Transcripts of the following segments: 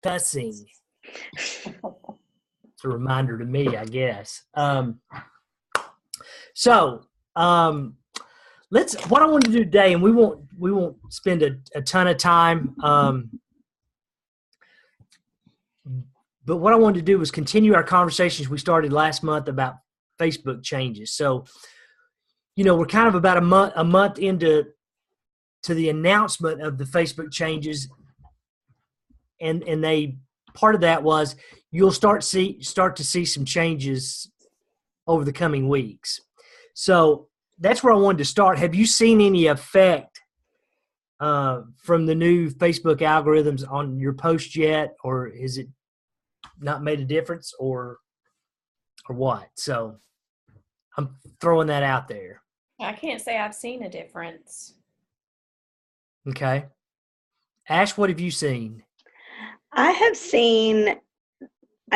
cussing. It's a reminder to me, I guess. What I want to do today, and we won't spend a ton of time. But what I wanted to do was continue our conversations we started last month about Facebook changes. So, we're kind of about a month into the announcement of the Facebook changes, and part of that was you'll start to see some changes over the coming weeks. So that's where I wanted to start. Have you seen any effect from the new Facebook algorithms on your post yet, or is it not made a difference, or what? So I'm throwing that out there. I can't say I've seen a difference. Okay. Ash, what have you seen? I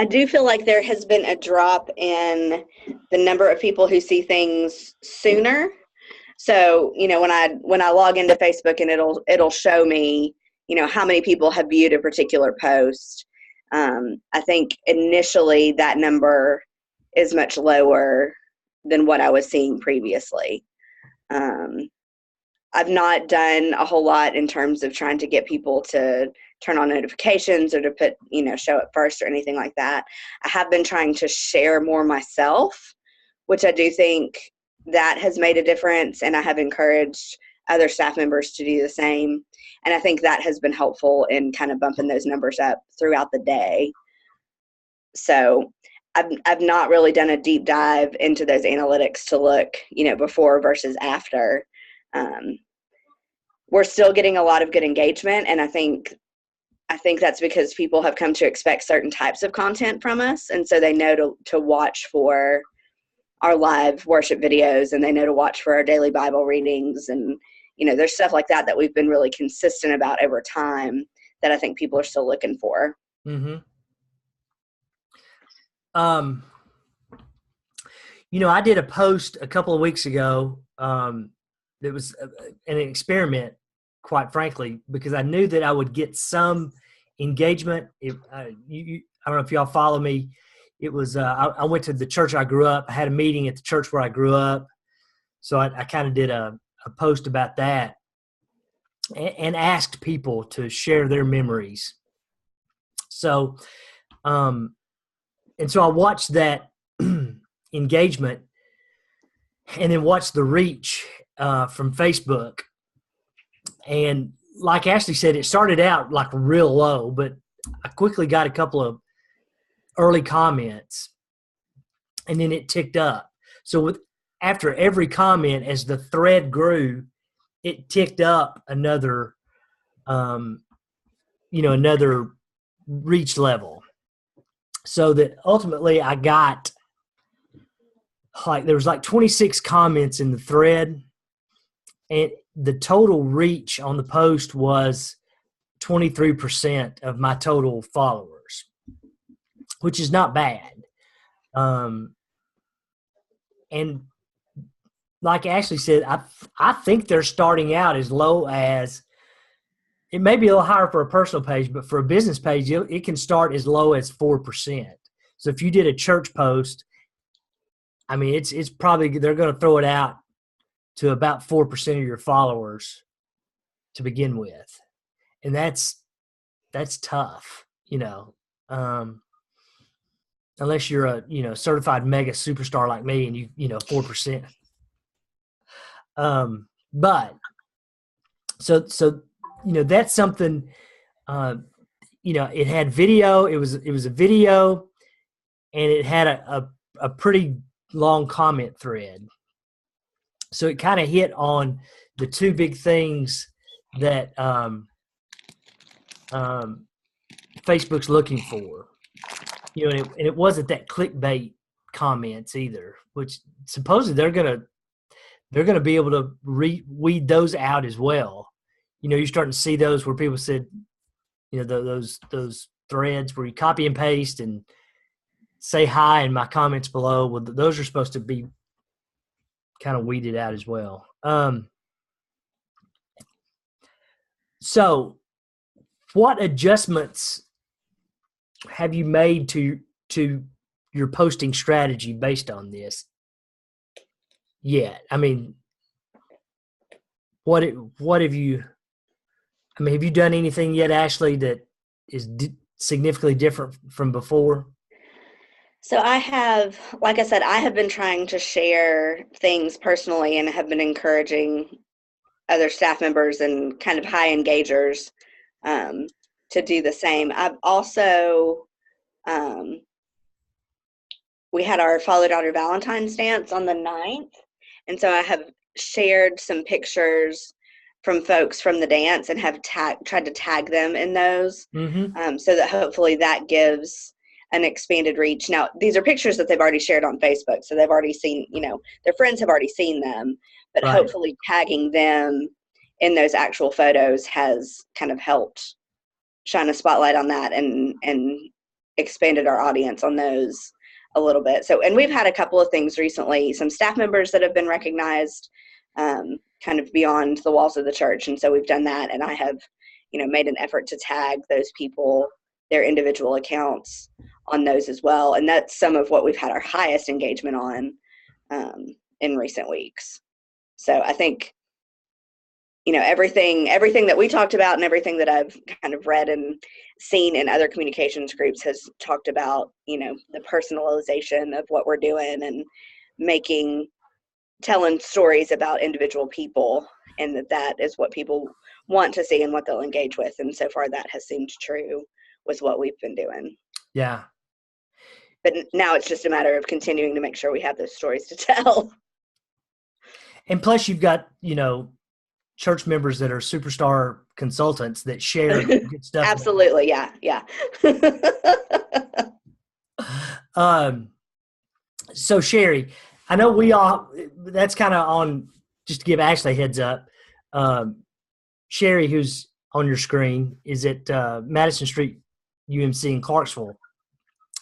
do feel like there has been a drop in the number of people who see things sooner. So, when I log into Facebook and it'll show me, how many people have viewed a particular post. I think initially that number is much lower than what I was seeing previously. I've not done a whole lot in terms of trying to get people to turn on notifications or to put, show it first or anything like that. I have been trying to share more myself, which I do think that has made a difference, and I have encouraged other staff members to do the same. And I think that has been helpful in kind of bumping those numbers up throughout the day. So I've not really done a deep dive into those analytics to look, before versus after. We're still getting a lot of good engagement, and I think that's because people have come to expect certain types of content from us, and so they know to watch for our live worship videos, and they know to watch for our daily Bible readings, and there's stuff like that we've been really consistent about over time that I think people are still looking for. Mm-hmm. I did a post a couple of weeks ago. That was an experiment, quite frankly, because I knew that I would get some engagement. I don't know if y'all follow me. It was I went to the church I grew up. I had a meeting at the church where I grew up, so I kind of did a post about that and asked people to share their memories. So, and so I watched that engagement, and then watched the reach from Facebook. And like Ashley said, it started out like real low, but I quickly got a couple of early comments, and then it ticked up. So after every comment, as the thread grew, it ticked up another, another reach level. So that ultimately I got there was 26 comments in the thread, and the total reach on the post was 23% of my total followers, which is not bad. And like Ashley said, I think they're starting out as low as, it may be a little higher for a personal page, but for a business page, it can start as low as 4%. So if you did a church post, I mean, it's probably, they're going to throw it out to about 4% of your followers to begin with. And that's tough, unless you're a, certified mega superstar like me and you 4%. But so, that's something, it had video, it was a video, and it had a pretty long comment thread. So it kind of hit on the two big things that Facebook's looking for, and it wasn't that clickbait comments either, which supposedly they're gonna be able to weed those out as well. You're starting to see those where people said, those threads where you copy and paste and say hi in my comments below. Well, those are supposed to be kind of weeded out as well. So what adjustments have you made to your posting strategy based on this yet? I mean, what have you? I mean, have you done anything yet, Ashley, that is significantly different from before? So I have, like I said, I have been trying to share things personally and have been encouraging other staff members and kind of high engagers um, to do the same. I've also, we had our father-daughter Valentine's dance on the 9th, and so I have shared some pictures from folks from the dance and have tried to tag them in those, so that hopefully that gives an expanded reach. Now, these are pictures that they've already shared on Facebook, so they've already seen, their friends have already seen them, but Right. hopefully tagging them in those actual photos has kind of helped shine a spotlight on that and expanded our audience on those a little bit. So, and we've had a couple of things recently, some staff members that have been recognized kind of beyond the walls of the church. And so we've done that. And I have, made an effort to tag those people, their individual accounts on those as well. And that's some of what we've had our highest engagement on in recent weeks. So I think, everything that we talked about and everything that I've kind of read and seen in other communications groups has talked about, the personalization of what we're doing and telling stories about individual people, and that is what people want to see and what they'll engage with. And so far that has seemed true with what we've been doing. Yeah. But now it's just a matter of continuing to make sure we have those stories to tell. And plus you've got, church members that are superstar consultants that share good stuff. Absolutely. Yeah. So Sherry, I know that's kind of on, just to give Ashley a heads up. Sherry, who's on your screen, is at Madison Street UMC in Clarksville,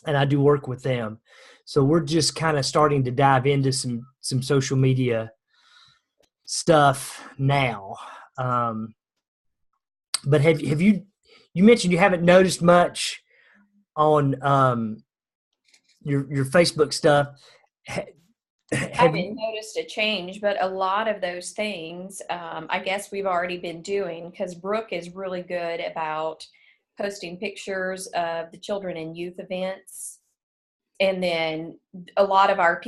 and I do work with them. So we're just kind of starting to dive into some social media stuff now. But have you mentioned you haven't noticed much on your Facebook stuff. I haven't noticed a change, but a lot of those things, I guess we've already been doing, because Brooke is really good about posting pictures of the children and youth events. And then a lot of our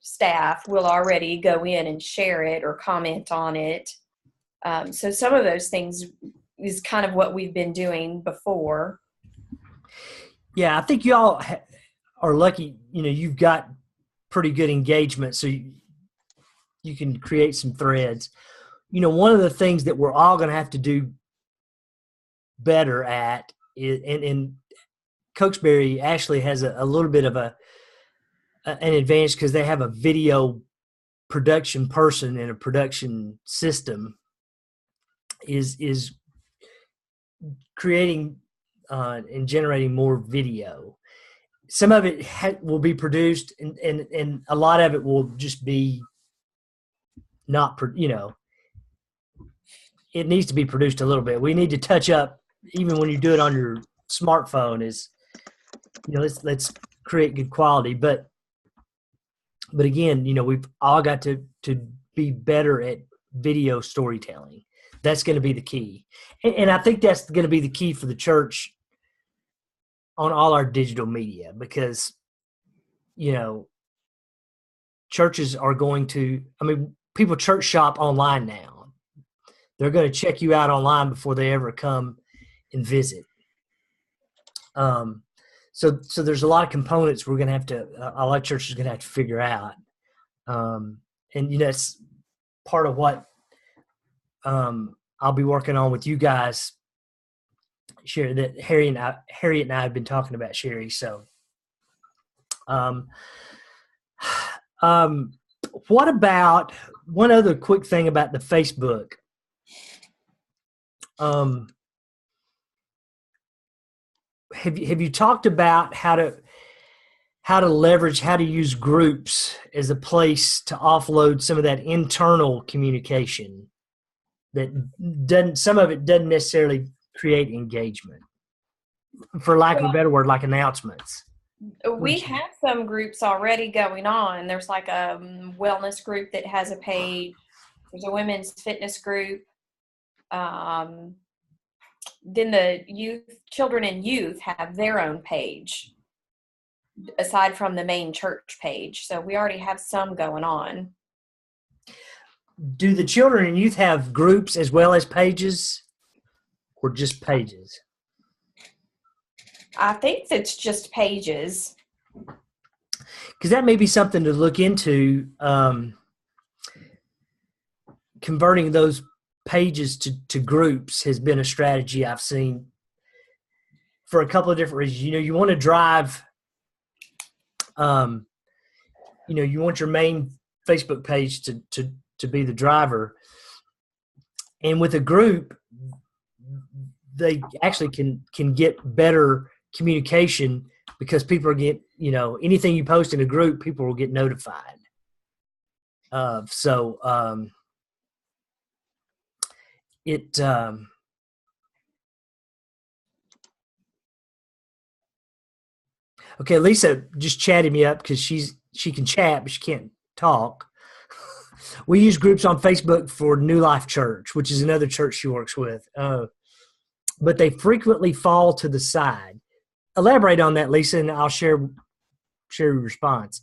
staff will already go in and share it or comment on it. So some of those things is kind of what we've been doing before. Yeah, I think y'all are lucky. You've got pretty good engagement, so you can create some threads. One of the things that we're all going to have to do better at is, and Cokesbury actually has a little bit of an advantage because they have a video production person and a production system, is creating and generating more video. Some of it will be produced, and a lot of it will just be not, it needs to be produced a little bit. We need to touch up, even when you do it on your smartphone, is, let's create good quality. But again, we've all got to be better at video storytelling. That's going to be the key. And I think that's going to be the key for the church on all our digital media, because, churches are going to, people church shop online now. They're going to check you out online before they ever come and visit. So there's a lot of components we're going to have to, a lot of churches are going to have to figure out. And, it's part of what I'll be working on with you guys, Sherry, that Harriet and I have been talking about, Sherry. So, what about one other quick thing about the Facebook? Have you talked about how to leverage, how to use groups as a place to offload some of that internal communication that some of it doesn't necessarily create engagement? for lack of a better word, like announcements? We have some groups already going on. There's like a wellness group that has a page. There's a women's fitness group. Then the children and youth have their own page aside from the main church page. So we already have some going on. Do the children and youth have groups as well as pages, or just pages? I think it's just pages. Because that may be something to look into, converting those pages to groups has been a strategy I've seen for a couple of different reasons. You want to drive, you want your main Facebook page to be the driver. And with a group, they actually can get better communication because people are anything you post in a group, people will get notified of. So okay, Lisa just chatted me up because she can chat, but she can't talk. We use groups on Facebook for New Life Church, which is another church she works with. But they frequently fall to the side. Elaborate on that, Lisa, and I'll share your response.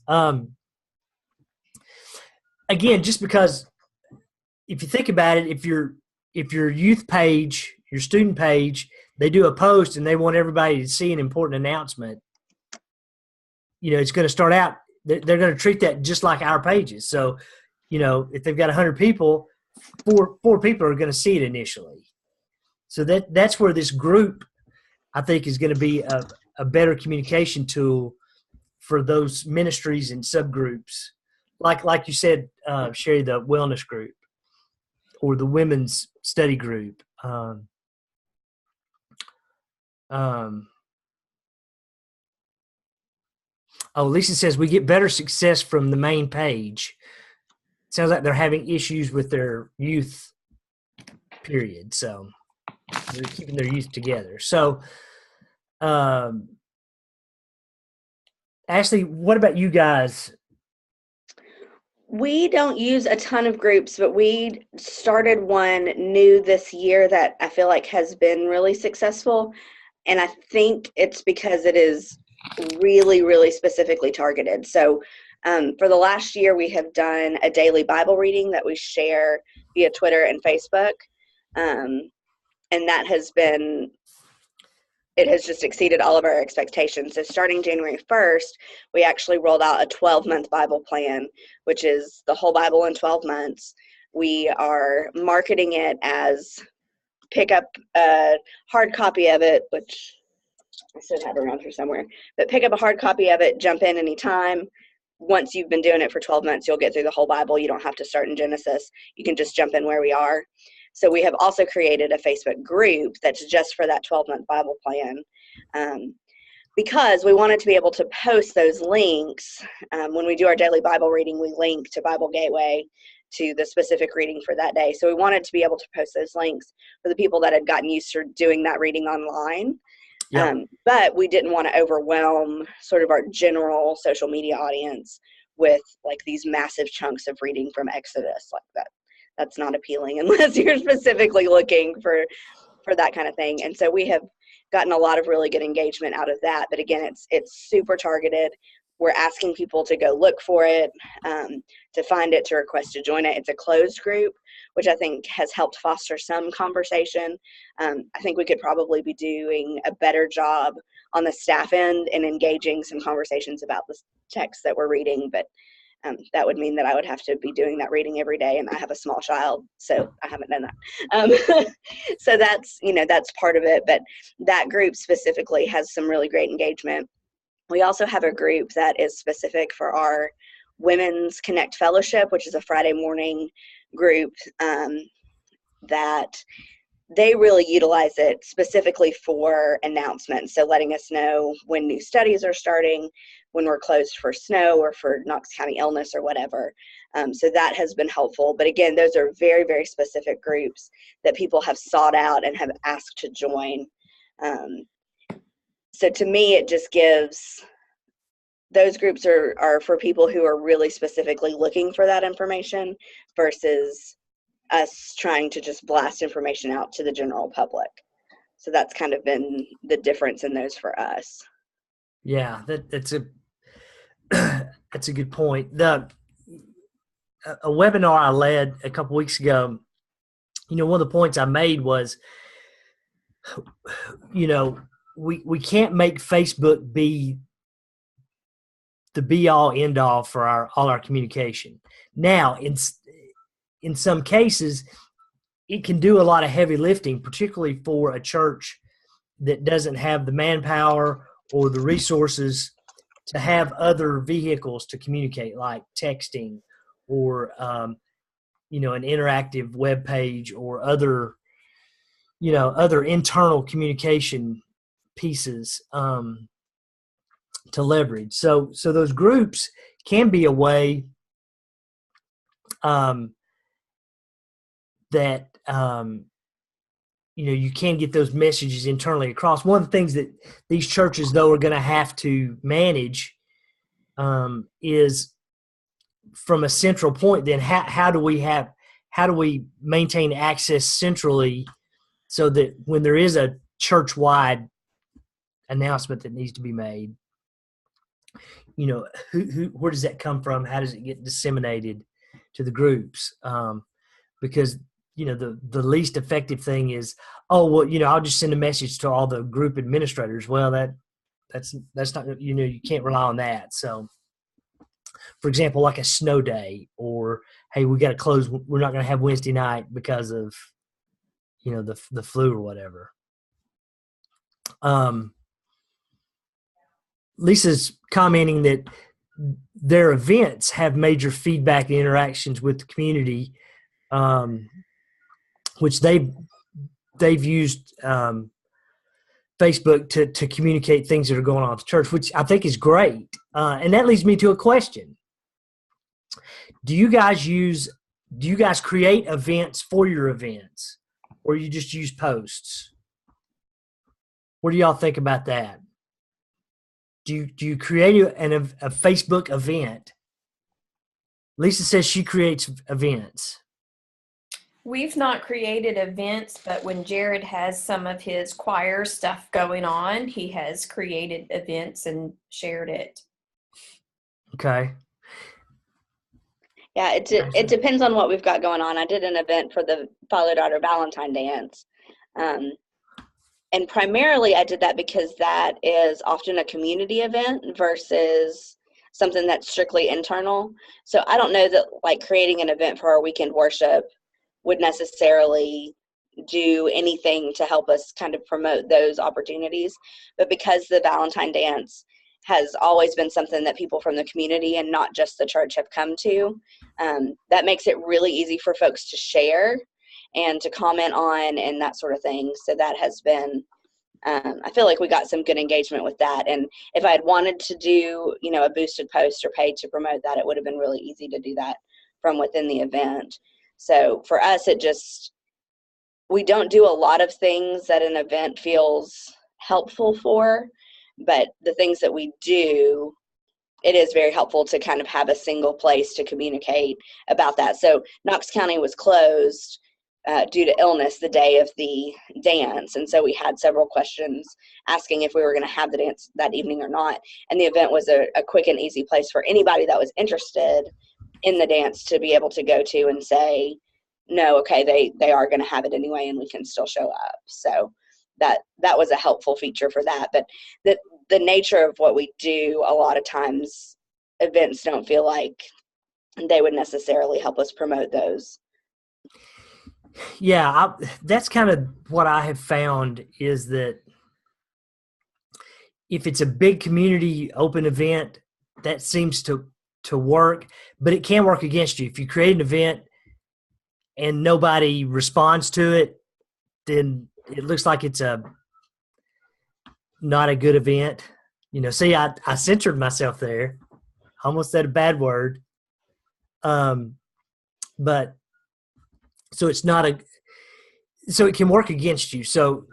Again, just because if you think about it, if your youth page, your student page, they do a post and they want everybody to see an important announcement, it's going to start out, they're going to treat that just like our pages. So, if they've got 100 people, four people are going to see it initially. So that's where this group, I think, is going to be a better communication tool for those ministries and subgroups. Like you said, Sherry, the wellness group or the women's study group. Lisa says we get better success from the main page. Sounds like they're having issues with their youth period. So they're keeping their youth together. So, Ashley, what about you guys? We don't use a ton of groups, but we started one new this year that I feel like has been really successful. And I think it's because it is really, really specifically targeted. So for the last year, we have done a daily Bible reading that we share via Twitter and Facebook. And that has just exceeded all of our expectations. So starting January 1st, we actually rolled out a 12-month Bible plan, which is the whole Bible in 12 months. We are marketing it as pick up a hard copy of it, which I should have around here somewhere, but pick up a hard copy of it, jump in anytime. Once you've been doing it for 12 months, you'll get through the whole Bible. You don't have to start in Genesis. You can just jump in where we are. So we have also created a Facebook group that's just for that 12-month Bible plan, because we wanted to be able to post those links. When we do our daily Bible reading, we link to Bible Gateway, to the specific reading for that day. So we wanted to be able to post those links for the people that had gotten used to doing that reading online. Yep. But we didn't want to overwhelm sort of our general social media audience with like these massive chunks of reading from Exodus like that. That's not appealing unless you're specifically looking for that kind of thing. And so we have gotten a lot of really good engagement out of that. But again, it's super targeted. We're asking people to go look for it, to find it, to request to join it. It's a closed group, which I think has helped foster some conversation. I think we could probably be doing a better job on the staff end and engaging some conversations about the text that we're reading. But that would mean that I would have to be doing that reading every day, and I have a small child, so I haven't done that. So that's part of it. But that group specifically has some really great engagement. We also have a group that is specific for our Women's Connect Fellowship, which is a Friday morning group that they really utilize it specifically for announcements. So letting us know when new studies are starting, when we're closed for snow or for Knox County illness or whatever. So that has been helpful. But again, those are very, very specific groups that people have sought out and have asked to join. So to me, it just gives, those groups are for people who are really specifically looking for that information versus us trying to just blast information out to the general public. So that's kind of been the difference in those for us. Yeah, that's a that's a good point. A webinar I led a couple weeks ago, one of the points I made was, we can't make Facebook be the be all end all for all our communication. Now, in some cases, it can do a lot of heavy lifting, particularly for a church that doesn't have the manpower or the resources to have other vehicles to communicate, like texting or an interactive web page or other internal communication pieces to leverage. So those groups can be a way that you can get those messages internally across. One of the things that these churches, though, are going to have to manage is from a central point. Then how do we maintain access centrally so that when there is a church-wide announcement that needs to be made, where does that come from? How does it get disseminated to the groups? Because the least effective thing is, I'll just send a message to all the group administrators. Well, that's not, you can't rely on that. So, for example, like a snow day, or hey, we got to close. We're not going to have Wednesday night because of the flu or whatever. Lisa's commenting that their events have major feedback and interactions with the community, which they've used Facebook to communicate things that are going on at the church, which I think is great. And that leads me to a question. Do you guys create events for your events, or you just use posts? What do y'all think about that? Do you create a Facebook event? Lisa says she creates events. We've not created events, but when Jared has some of his choir stuff going on, he has created events and shared it. Okay. Yeah, it depends on what we've got going on. I did an event for the father-daughter Valentine dance. And primarily I did that because that is often a community event versus something that's strictly internal. So I don't know that like creating an event for our weekend worship would necessarily do anything to help us kind of promote those opportunities. But because the Valentine dance has always been something that people from the community and not just the church have come to, that makes it really easy for folks to share and to comment on and that sort of thing. So that has been, I feel like we got some good engagement with that. And if I had wanted to do, a boosted post or paid to promote that, it would have been really easy to do that from within the event. So for us, we don't do a lot of things that an event feels helpful for, but the things that we do, it is very helpful to kind of have a single place to communicate about that. So Knox County was closed due to illness the day of the dance. And so we had several questions asking if we were going to have the dance that evening or not. And the event was a quick and easy place for anybody that was interested in the dance to be able to go to and say, no, okay, they are going to have it anyway, and we can still show up. So that was a helpful feature for that. But the nature of what we do, a lot of times events don't feel like they would necessarily help us promote those. Yeah, that's kind of what I have found is that if it's a big community open event, that seems to work, but it can work against you. If you create an event and nobody responds to it, then it looks like it's not a good event. See, I censored myself there. I almost said a bad word. But so it's not so it can work against you. So,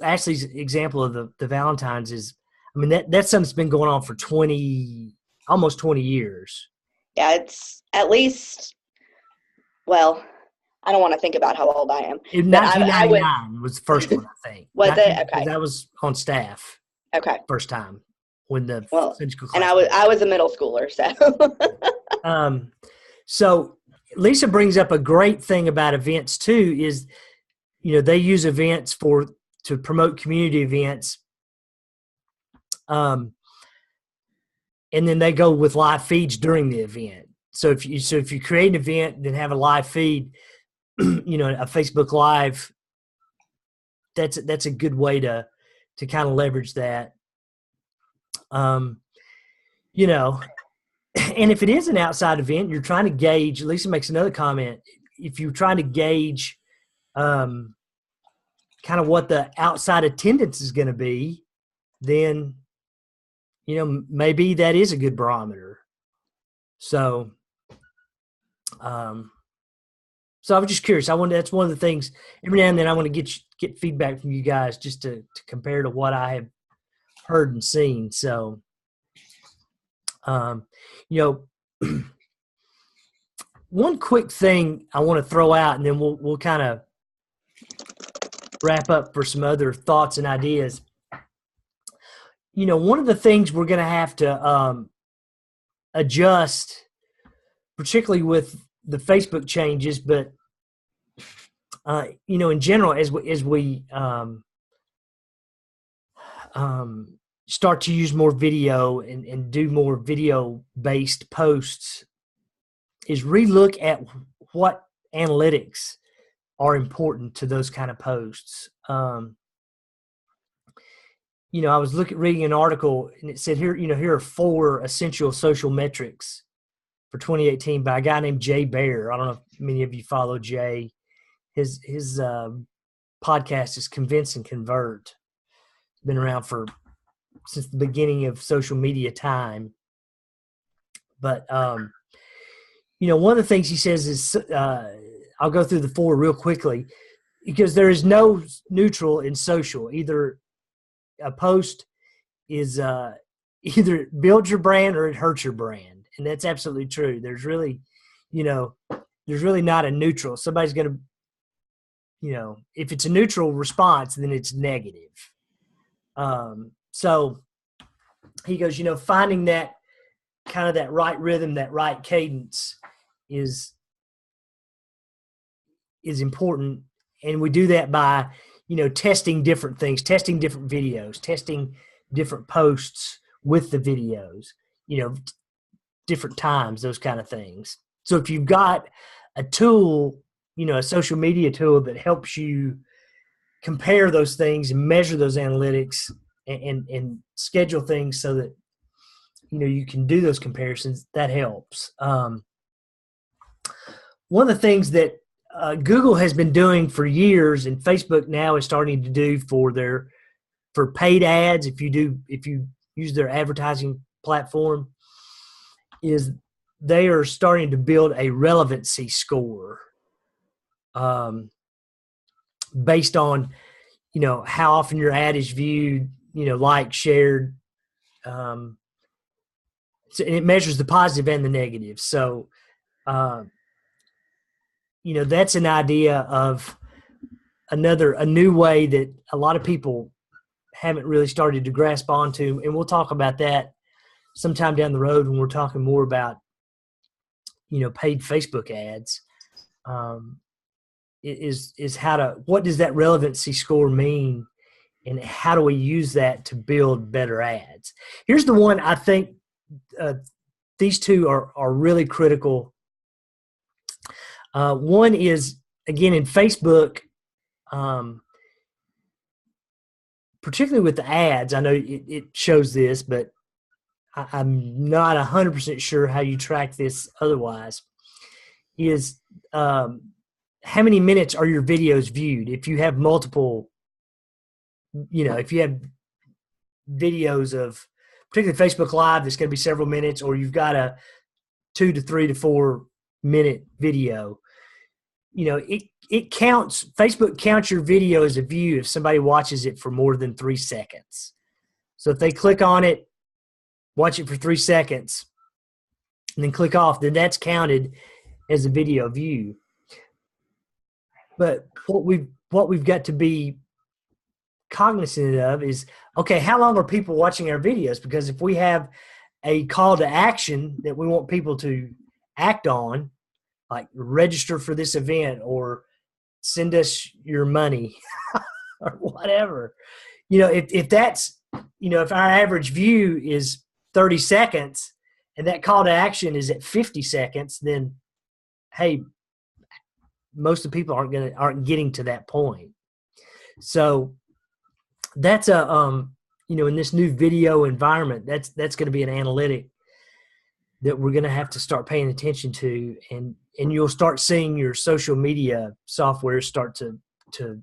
Ashley's example of the Valentine's is I mean, that's something that's been going on for almost 20 years. Yeah, it's at least, well, I don't want to think about how old I am. In But 1999 was the first one, I think. Was it? Okay. Because I was on staff. Okay. First time when the Sunday school and class. I was a middle schooler, so. So Lisa brings up a great thing about events too. Is they use events to promote community events, and then they go with live feeds during the event. So if you create an event, then have a live feed, a Facebook Live. That's a good way to kind of leverage that. And if it is an outside event, you're trying to gauge. Lisa makes another comment. If you're trying to gauge, kind of what the outside attendance is going to be, then maybe that is a good barometer. So, so I was just curious. That's one of the things. Every now and then, I want to get feedback from you guys just to compare to what I have heard and seen. So, one quick thing I want to throw out, and then we'll kind of wrap up for some other thoughts and ideas. One of the things we're going to have to adjust, particularly with the Facebook changes, but in general, as we start to use more video and do more video-based posts, is relook at what analytics are important to those kind of posts. I was reading an article, and it said here are 4 essential social metrics for 2018 by a guy named Jay Baer. I don't know if many of you follow Jay. His podcast is Convince and Convert. It's been around since the beginning of social media time. But one of the things he says is, I'll go through the 4 real quickly, because there is no neutral in social. Either a post is either builds your brand or it hurts your brand, and that's absolutely true. There's really, there's really not a neutral. Somebody's going to, if it's a neutral response, then it's negative. So he goes, finding that kind of that right rhythm, that right cadence is important. And we do that by, testing different things, testing different videos, testing different posts with the videos, different times, those kind of things. So if you've got a tool, a social media tool that helps you compare those things and measure those analytics and schedule things so that, you can do those comparisons, that helps. One of the things that Google has been doing for years, and Facebook now is starting to do for paid ads, if you use their advertising platform, is they are starting to build a relevancy score, based on how often your ad is viewed, liked, shared. So, and it measures the positive and the negative. So, that's an idea of a new way that a lot of people haven't really started to grasp onto. And we'll talk about that sometime down the road when we're talking more about, paid Facebook ads. Is what does that relevancy score mean? And how do we use that to build better ads? Here's the one I think these 2 are really critical. One is, again, in Facebook, particularly with the ads. I know it shows this, but I'm not 100% sure how you track this otherwise. Is how many minutes are your videos viewed? If you have multiple, if you have videos of, particularly Facebook Live, that's going to be several minutes, or you've got a 2 to 3 to 4 minute video, it counts. Facebook counts your video as a view if somebody watches it for more than 3 seconds. So if they click on it, watch it for 3 seconds, and then click off, then that's counted as a video view. But what we've got to be cognizant of is, okay, how long are people watching our videos? Because if we have a call to action that we want people to act on, like register for this event or send us your money or whatever, if that's, if our average view is 30 seconds and that call to action is at 50 seconds, then hey, most of the people aren't getting to that point. So that's in this new video environment, that's going to be an analytic that we're going to have to start paying attention to, and you'll start seeing your social media software start to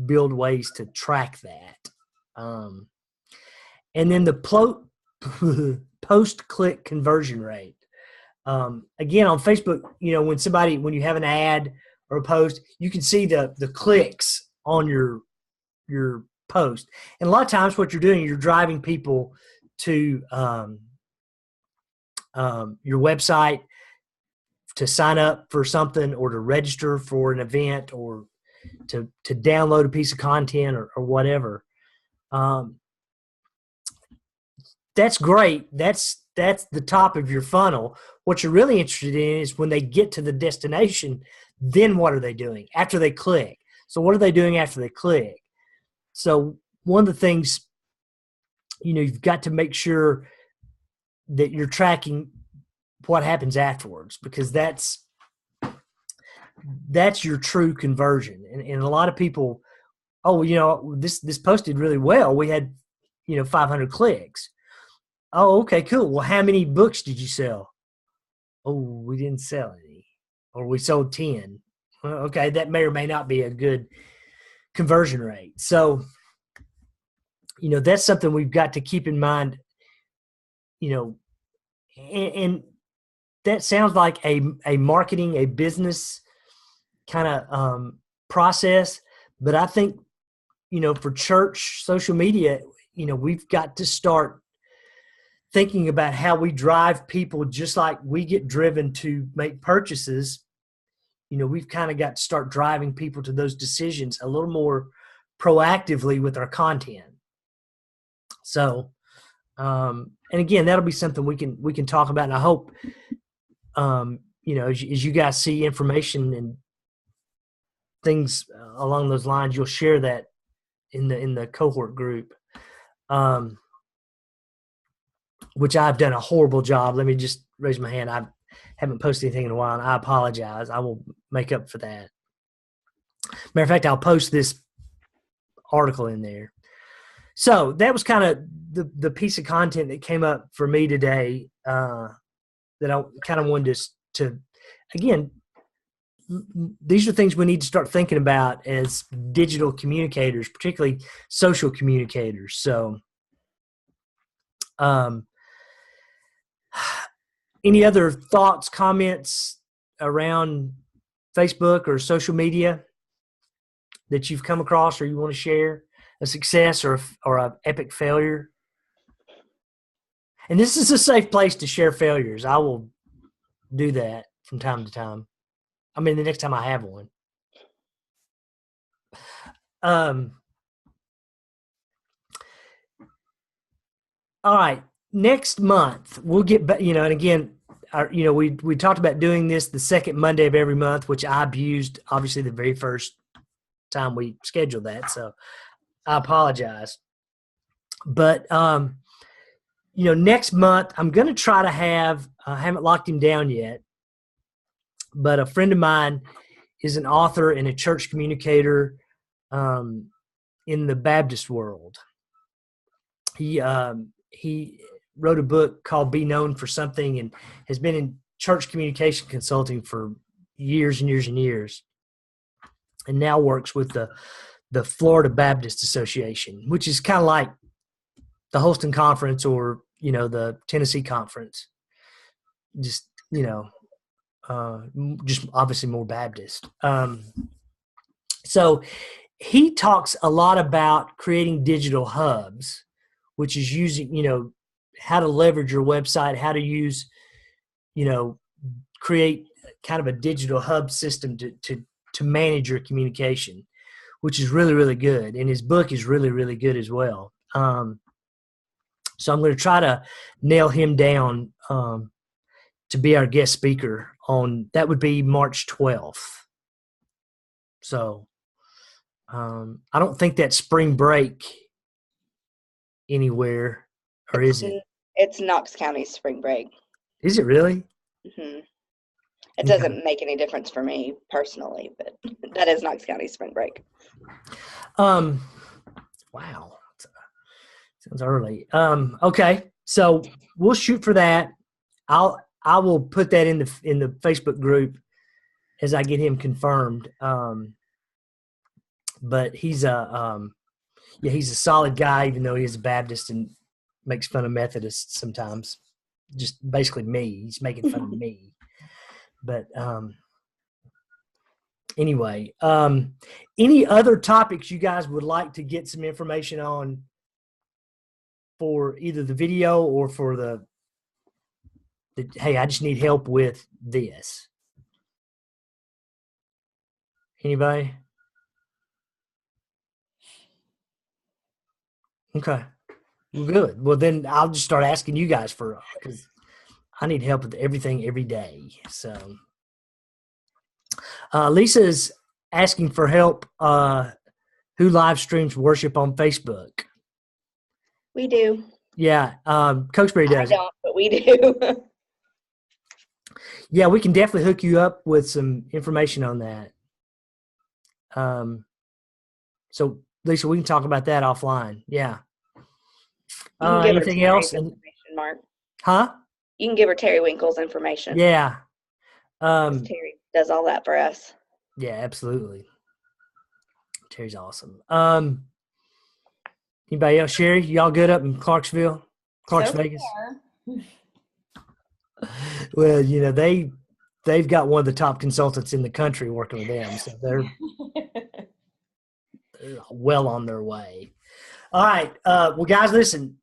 build ways to track that. And then the post-click conversion rate. Again, on Facebook, when you have an ad or a post, you can see the clicks on your post. And a lot of times what you're doing, you're driving people to your website to sign up for something or to register for an event or to download a piece of content or whatever. That's great. That's the top of your funnel. What you're really interested in is when they get to the destination, then what are they doing after they click? So what are they doing after they click? So one of the things, you've got to make sure that you're tracking what happens afterwards, because that's your true conversion. And a lot of people, this posted really well. We had, 500 clicks. Oh, okay, cool. Well, how many books did you sell? Oh, we didn't sell any, or we sold 10. Well, okay, that may or may not be a good conversion rate. So, that's something we've got to keep in mind, and that sounds like a marketing, a business kind of process. But I think, for church social media, we've got to start thinking about how we drive people, just like we get driven to make purchases. We've kind of got to start driving people to those decisions a little more proactively with our content. So, and again, that'll be something we can talk about. And I hope, as you guys see information and things along those lines, you'll share that in the cohort group. Which I've done a horrible job. Let me just raise my hand. I haven't posted anything in a while, and I apologize. I will make up for that. Matter of fact, I'll post this article in there. So that was kind of the piece of content that came up for me today that I kind of wanted to again, these are things we need to start thinking about as digital communicators, particularly social communicators. So, any other thoughts, comments around Facebook or social media that you've come across or you want to share? A success or an epic failure? And this is a safe place to share failures. I will do that from time to time. I mean, the next time I have one. All right. Next month, we'll get back, and again, we talked about doing this the second Monday of every month, which I abused, obviously, the very first time we scheduled that. So I apologize. But, next month, I'm going to try to have, I haven't locked him down yet, but a friend of mine is an author and a church communicator in the Baptist world. He wrote a book called Be Known for Something and has been in church communication consulting for years and years and years, and now works with the Florida Baptist Association, which is kind of like the Holston Conference or, the Tennessee Conference. Just, just obviously more Baptist. So he talks a lot about creating digital hubs, which is using, how to leverage your website, how to use, create kind of a digital hub system to manage your communication, which is really, really good. And his book is really, really good as well. So I'm going to try to nail him down to be our guest speaker that would be March 12th. So I don't think that's spring break anywhere, or is it? It's Knox County spring break. Is it really? Mm-hmm. It doesn't make any difference for me personally, but that is Knox County spring break. Wow. Sounds early. Okay. So we'll shoot for that. I will put that in the Facebook group as I get him confirmed. But he's he's a solid guy, even though he is a Baptist and makes fun of Methodists sometimes. Just basically me. He's making fun of me. But anyway, any other topics you guys would like to get some information on for either the video or for the hey, I just need help with this? Anybody? Okay. Well, good. Well, then I'll just start asking you guys because I need help with everything every day. So Lisa's asking for help. Who live streams worship on Facebook? We do. Yeah. Coach Berry does. I don't, but we do. Yeah, we can definitely hook you up with some information on that. So Lisa, we can talk about that offline. Yeah. Anything else? Mark. Huh? You can give her Terry Winkle's information. Yeah. Terry does all that for us. Yeah, absolutely. Terry's awesome. Anybody else? Sherry, y'all good up in Clarksville? Vegas? Well, they've got one of the top consultants in the country working with them, so they're well on their way. All right. Well, guys, listen.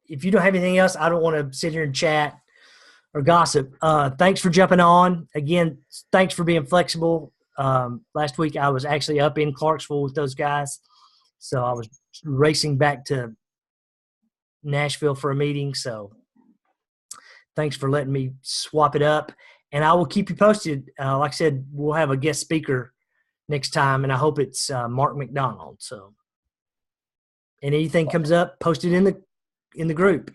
If you don't have anything else, I don't want to sit here and chat or gossip. Thanks for jumping on. Again, thanks for being flexible. Last week I was actually up in Clarksville with those guys, so I was racing back to Nashville for a meeting. So thanks for letting me swap it up, and I will keep you posted. Like I said, we'll have a guest speaker next time, and I hope it's Mark McDonald. So, and anything comes up, post it in the group.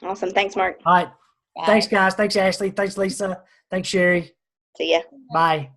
Awesome. Thanks, Mark. All right. Bye. Thanks, guys. Thanks, Ashley. Thanks, Lisa. Thanks, Sherry. See ya. Bye.